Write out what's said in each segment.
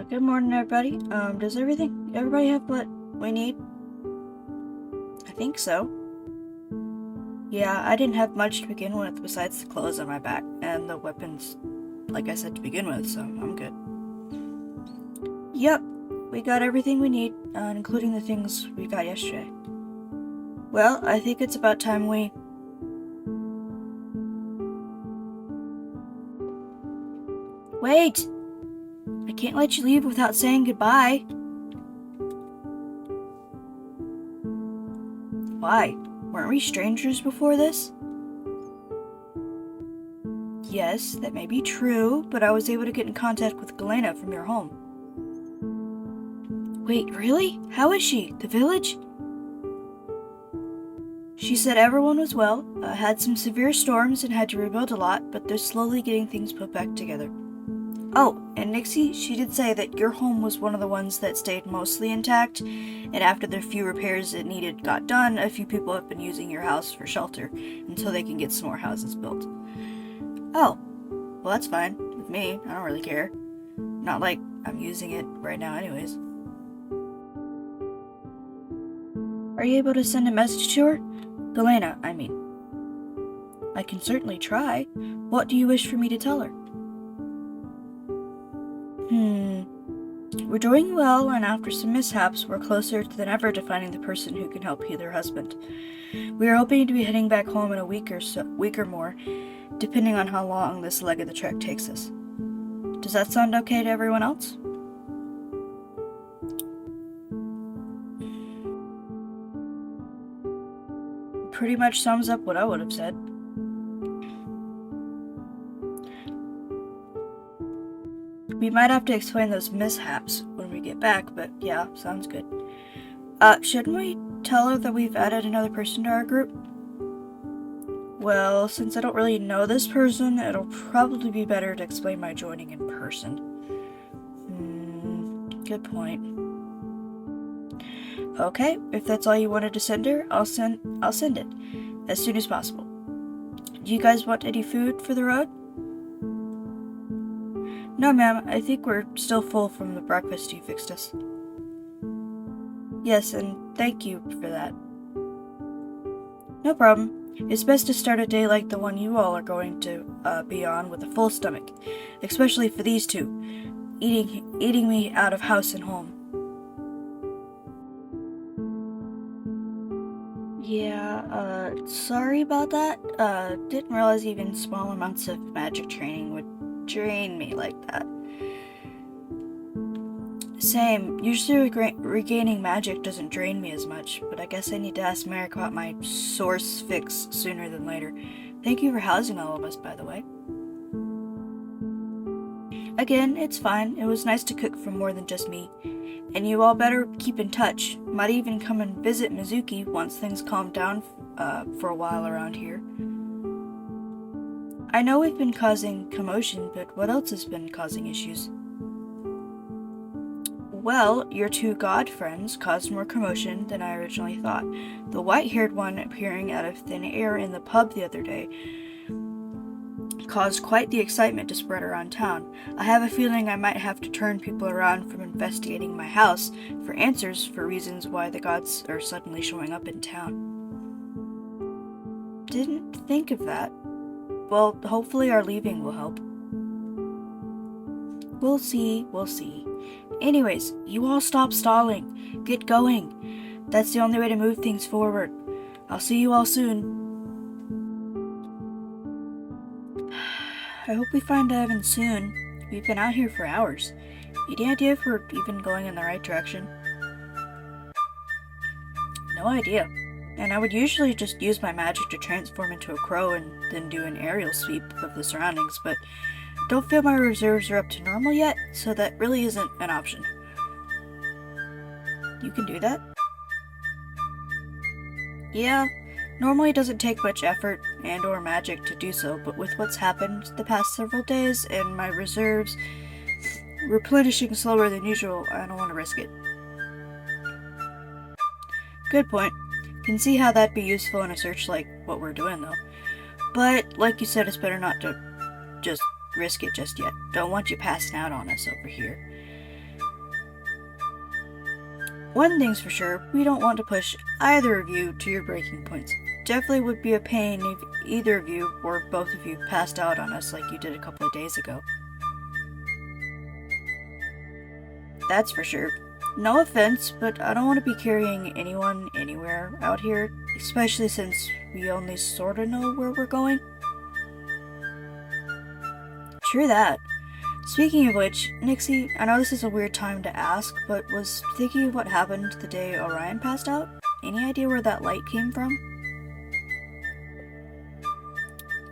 Good morning, everybody. Does everybody have what we need? I think so. Yeah, I didn't have much to begin with besides the clothes on my back and the weapons, like I said to begin with, so I'm good. Yep, we got everything we need, including the things we got yesterday. Well, I think it's about time we... Wait! I can't let you leave without saying goodbye. Why? Weren't we strangers before this? Yes, that may be true, but I was able to get in contact with Galena from your home. Wait, really? How is she? The village? She said everyone was well, had some severe storms and had to rebuild a lot, but they're slowly getting things put back together. Oh, and Nixie, she did say that your home was one of the ones that stayed mostly intact, and after the few repairs it needed got done, a few people have been using your house for shelter until they can get some more houses built. Oh, well that's fine with me. I don't really care. Not like I'm using it right now anyways. Are you able to send a message to her? Galena, I mean. I can certainly try. What do you wish for me to tell her? We're doing well, and after some mishaps, we're closer than ever to finding the person who can help heal her husband. We are hoping to be heading back home in a week or more, depending on how long this leg of the trek takes us. Does that sound okay to everyone else? Pretty much sums up what I would have said. We might have to explain those mishaps when we get back, but yeah, sounds good. Shouldn't we tell her that we've added another person to our group? Well, since I don't really know this person, it'll probably be better to explain my joining in person. Good point. Okay, if that's all you wanted to send her, I'll send it as soon as possible. Do you guys want any food for the road? No, ma'am, I think we're still full from the breakfast you fixed us. Yes, and thank you for that. No problem. It's best to start a day like the one you all are going to be on with a full stomach, especially for these two, eating me out of house and home. Yeah, sorry about that. Didn't realize even small amounts of magic training would drain me like that. Same. Usually regaining magic doesn't drain me as much, but I guess I need to ask Merrick about my source fix sooner than later. Thank you for housing all of us, by the way. Again, it's fine. It was nice to cook for more than just me. And you all better keep in touch. Might even come and visit Mizuki once things calm down for a while around here. I know we've been causing commotion, but what else has been causing issues? Well, your two god friends caused more commotion than I originally thought. The white-haired one appearing out of thin air in the pub the other day caused quite the excitement to spread around town. I have a feeling I might have to turn people around from investigating my house for answers for reasons why the gods are suddenly showing up in town. Didn't think of that. Well, hopefully our leaving will help. We'll see. Anyways, you all stop stalling. Get going. That's the only way to move things forward. I'll see you all soon. I hope we find Evan soon. We've been out here for hours. Any idea if we're even going in the right direction? No idea. And I would usually just use my magic to transform into a crow and then do an aerial sweep of the surroundings, but I don't feel my reserves are up to normal yet, so that really isn't an option. You can do that? Yeah, normally it doesn't take much effort and or magic to do so, but with what's happened the past several days and my reserves replenishing slower than usual, I don't want to risk it. Good point. Can see how that'd be useful in a search like what we're doing though. But, like you said, it's better not to just risk it just yet. Don't want you passing out on us over here. One thing's for sure, we don't want to push either of you to your breaking points. Definitely would be a pain if either of you, or both of you, passed out on us like you did a couple of days ago. That's for sure. No offense, but I don't want to be carrying anyone anywhere out here, especially since we only sorta know where we're going. True that. Speaking of which, Nixie, I know this is a weird time to ask, but was thinking of what happened the day Orion passed out. Any idea where that light came from?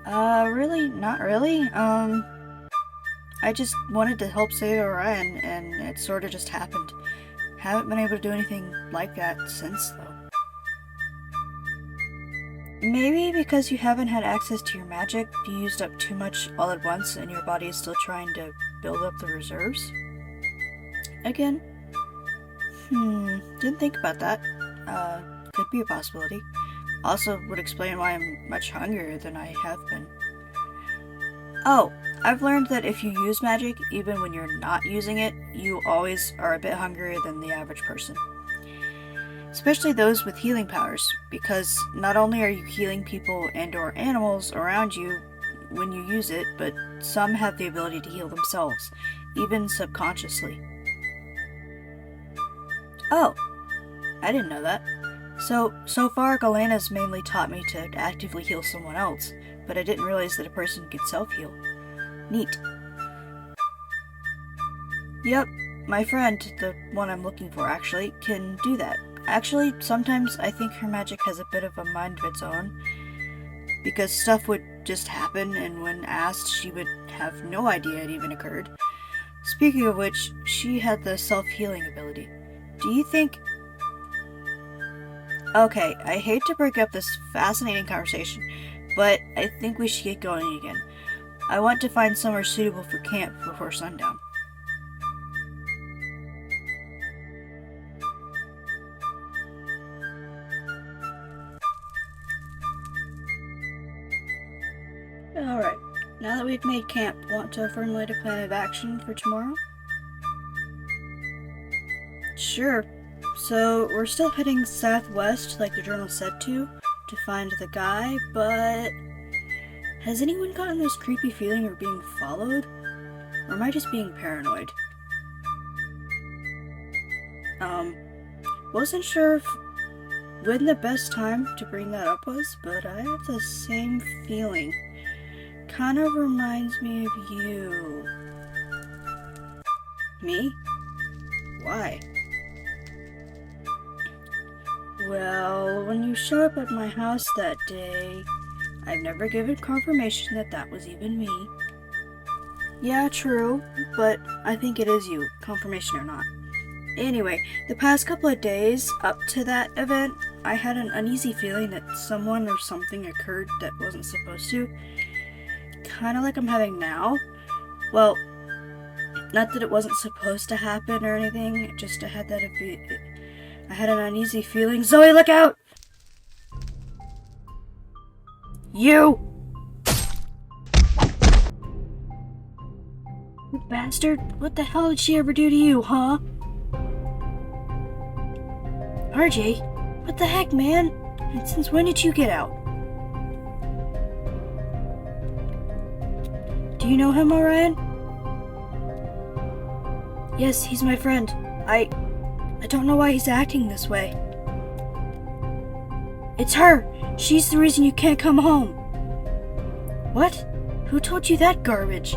Really? Not really. I just wanted to help save Orion, and it sorta just happened. Haven't been able to do anything like that since, though. Maybe because you haven't had access to your magic, you used up too much all at once and your body is still trying to build up the reserves? Again? Didn't think about that. Could be a possibility. Also would explain why I'm much hungrier than I have been. Oh, I've learned that if you use magic, even when you're not using it, you always are a bit hungrier than the average person. Especially those with healing powers, because not only are you healing people and or animals around you when you use it, but some have the ability to heal themselves, even subconsciously. Oh, I didn't know that. So far Galena's mainly taught me to actively heal someone else, but I didn't realize that a person could self-heal. Neat. Yep, my friend, the one I'm looking for actually, can do that. Actually, sometimes I think her magic has a bit of a mind of its own, because stuff would just happen, and when asked, she would have no idea it even occurred. Speaking of which, she had the self-healing ability. Do you think... Okay, I hate to break up this fascinating conversation, but I think we should get going again. I want to find somewhere suitable for camp before sundown. Alright, now that we've made camp, want to formulate a plan of action for tomorrow? Sure. So, we're still heading southwest, like the journal said to find the guy, but... Has anyone gotten this creepy feeling we're being followed? Or am I just being paranoid? Wasn't sure when the best time to bring that up was, but I have the same feeling. Kind of reminds me of you. Me? Why? Well, when you showed up at my house that day, I've never given confirmation that that was even me. Yeah, true, but I think it is you, confirmation or not. Anyway, the past couple of days up to that event, I had an uneasy feeling that someone or something occurred that wasn't supposed to. Kinda like I'm having now. Well, not that it wasn't supposed to happen or anything, just I had an uneasy feeling. Zoe, look out! You! You bastard! What the hell did she ever do to you, huh? RJ, what the heck, man? And since when did you get out? Do you know him, Orion? Yes, he's my friend. I don't know why he's acting this way. It's her! She's the reason you can't come home. What? Who told you that garbage?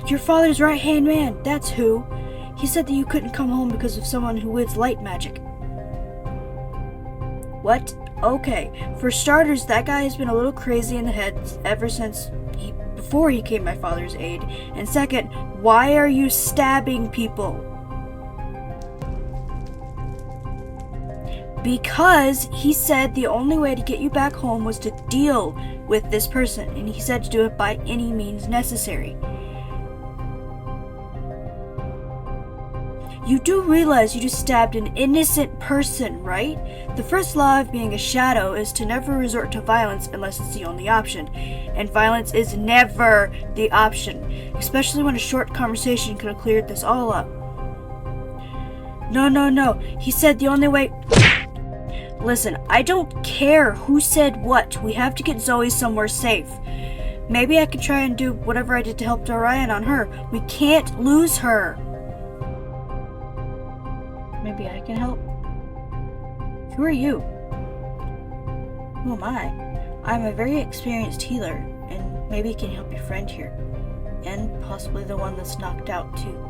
Your father's right-hand man, that's who. He said that you couldn't come home because of someone who wields light magic. What? Okay, for starters, that guy has been a little crazy in the head ever since before he came my father's aid. And second, why are you stabbing people? Because he said the only way to get you back home was to deal with this person, and he said to do it by any means necessary. You do realize you just stabbed an innocent person, right? The first law of being a shadow is to never resort to violence unless it's the only option. And violence is never the option, especially when a short conversation could have cleared this all up. No. He said the only way... Listen, I don't care who said what. We have to get Zoe somewhere safe. Maybe I could try and do whatever I did to help Dorian on her. We can't lose her. Maybe I can help? Who are you? Who am I? I'm a very experienced healer, and maybe can help your friend here. And possibly the one that's knocked out, too.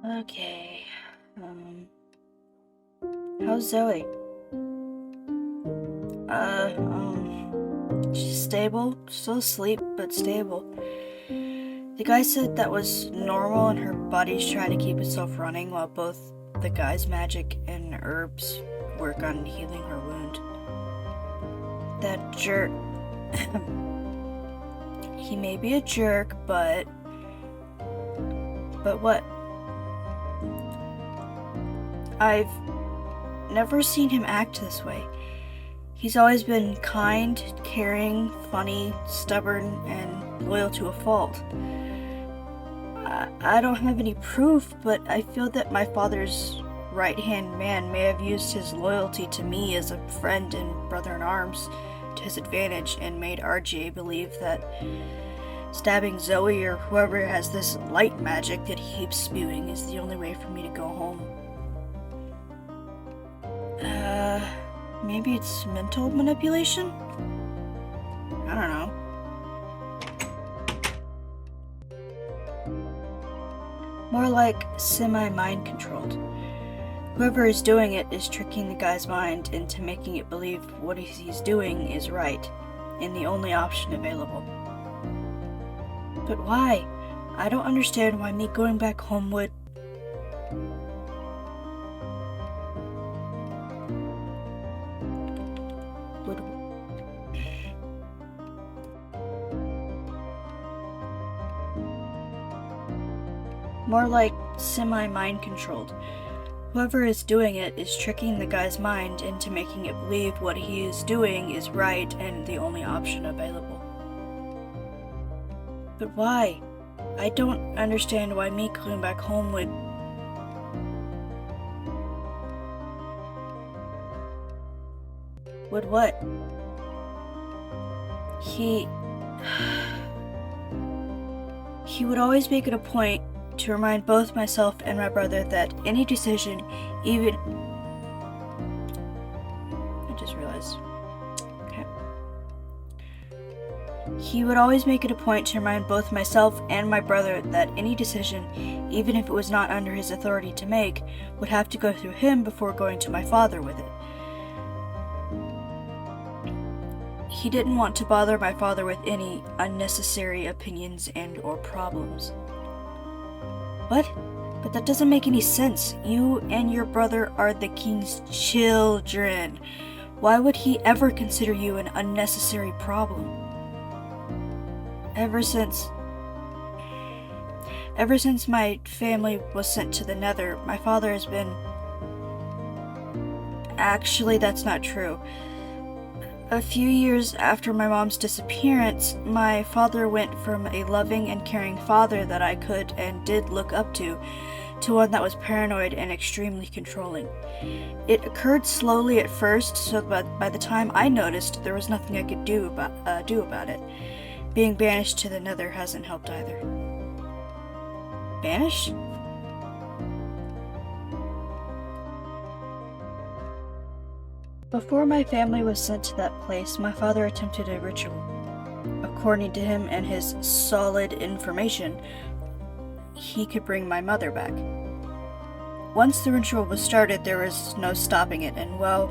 Okay, how's Zoe? She's stable, still asleep, but stable. The guy said that was normal and her body's trying to keep itself running while both the guy's magic and herbs work on healing her wound. That jerk... He may be a jerk, but... But what? I've never seen him act this way. He's always been kind, caring, funny, stubborn, and loyal to a fault. I don't have any proof, but I feel that my father's right-hand man may have used his loyalty to me as a friend and brother-in-arms to his advantage and made RGA believe that stabbing Zoe or whoever has this light magic that he keeps spewing is the only way for me to go home. Maybe it's mental manipulation? I don't know. More like semi-mind controlled. Whoever is doing it is tricking the guy's mind into making it believe what he's doing is right, and the only option available. But why? I don't understand why me going back home would... More like semi-mind controlled. Whoever is doing it is tricking the guy's mind into making it believe what he is doing is right and the only option available. But why? I don't understand why me going back home would... Would what? He would always make it a point to remind both myself and my brother that any decision, even... I just realized. Okay. He would always make it a point to remind both myself and my brother that any decision, even if it was not under his authority to make, would have to go through him before going to my father with it. He didn't want to bother my father with any unnecessary opinions and or problems. What? But that doesn't make any sense. You and your brother are the king's children. Why would he ever consider you an unnecessary problem? Ever since my family was sent to the Nether, my father has been... Actually, that's not true. A few years after my mom's disappearance, my father went from a loving and caring father that I could and did look up to one that was paranoid and extremely controlling. It occurred slowly at first, so by the time I noticed, there was nothing I could do about it. Being banished to the Nether hasn't helped either. Banished? Before my family was sent to that place, my father attempted a ritual. According to him and his solid information, he could bring my mother back. Once the ritual was started, there was no stopping it, and well,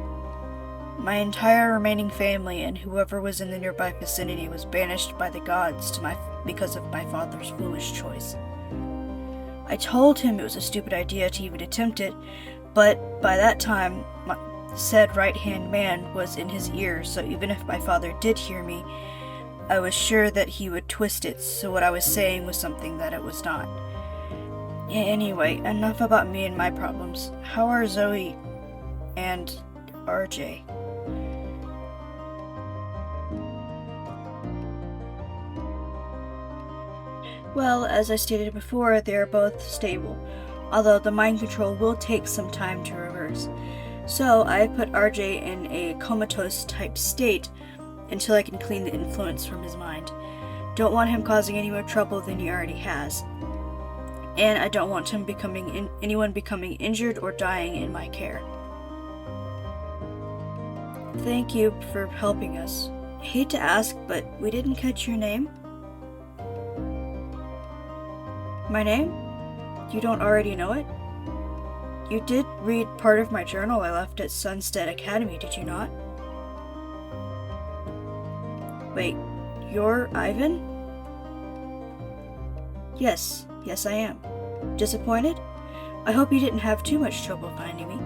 My entire remaining family and whoever was in the nearby vicinity was banished by the gods because of my father's foolish choice. I told him it was a stupid idea to even attempt it, but by that time, my said right-hand man was in his ear, so even if my father did hear me, I was sure that he would twist it so what I was saying was something that it was not. Anyway, enough about me and my problems. How are Zoe and RJ? Well, as I stated before, they are both stable, although the mind control will take some time to reverse. So I put RJ in a comatose type state until I can clean the influence from his mind. Don't want him causing any more trouble than he already has. And I don't want him anyone becoming injured or dying in my care. Thank you for helping us. Hate to ask, but we didn't catch your name? My name? You don't already know it? You did read part of my journal I left at Sunstead Academy, did you not? Wait, you're Ivan? Yes, I am. Disappointed? I hope you didn't have too much trouble finding me.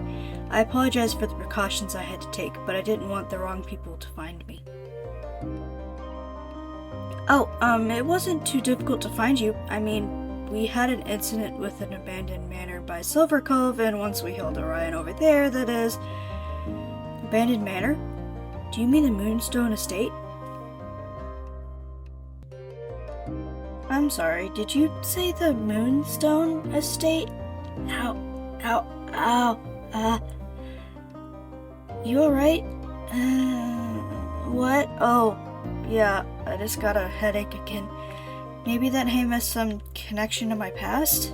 I apologize for the precautions I had to take, but I didn't want the wrong people to find me. Oh, it wasn't too difficult to find you. I mean, we had an incident with an abandoned manor by Silver Cove, and once we held Orion over there, that is... Abandoned manor? Do you mean the Moonstone Estate? I'm sorry, did you say the Moonstone Estate? Ow. You alright? What? Oh, yeah, I just got a headache again. Maybe that name has some connection to my past?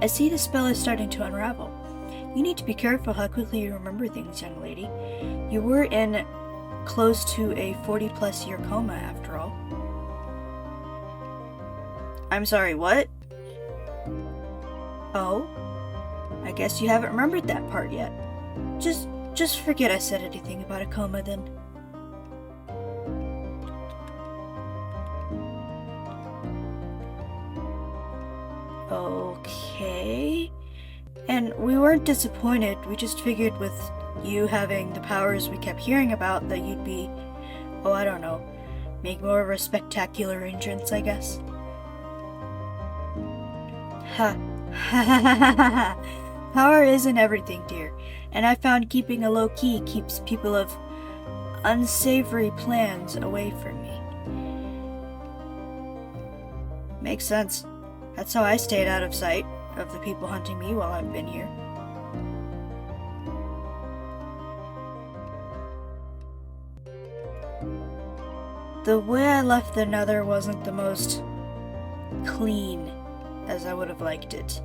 I see the spell is starting to unravel. You need to be careful how quickly you remember things, young lady. You were in close to a 40-plus year coma, after all. I'm sorry, what? Oh? I guess you haven't remembered that part yet. Just forget I said anything about a coma, then. Okay. And we weren't disappointed, we just figured with you having the powers we kept hearing about that you'd be, oh, I don't know, make more of a spectacular entrance, I guess. Ha. Power isn't everything, dear, and I found keeping a low key keeps people of unsavory plans away from me. Makes sense. That's how I stayed out of sight of the people hunting me while I've been here. The way I left the Nether wasn't the most clean as I would have liked it.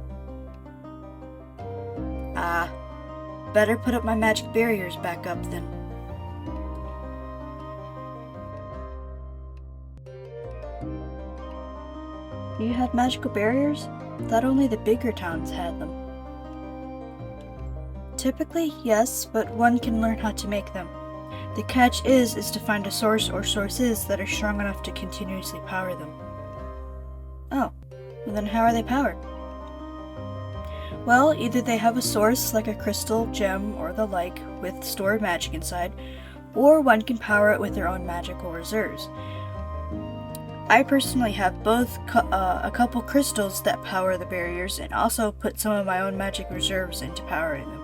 Better put up my magic barriers back up then. You had magical barriers? Thought only the bigger towns had them. Typically, yes, but one can learn how to make them. The catch is to find a source or sources that are strong enough to continuously power them. Oh, well then how are they powered? Well, either they have a source like a crystal, gem, or the like with stored magic inside, or one can power it with their own magical reserves. I personally have both a couple crystals that power the barriers and also put some of my own magic reserves into powering them.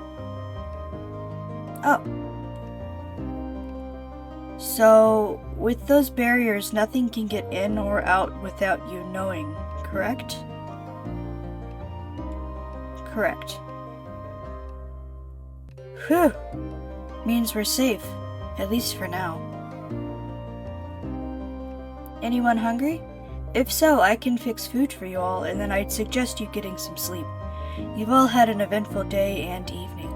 Oh. So, with those barriers, nothing can get in or out without you knowing, correct? Correct. Whew. Means we're safe, at least for now. Anyone hungry? If so, I can fix food for you all, and then I'd suggest you getting some sleep. You've all had an eventful day and evening.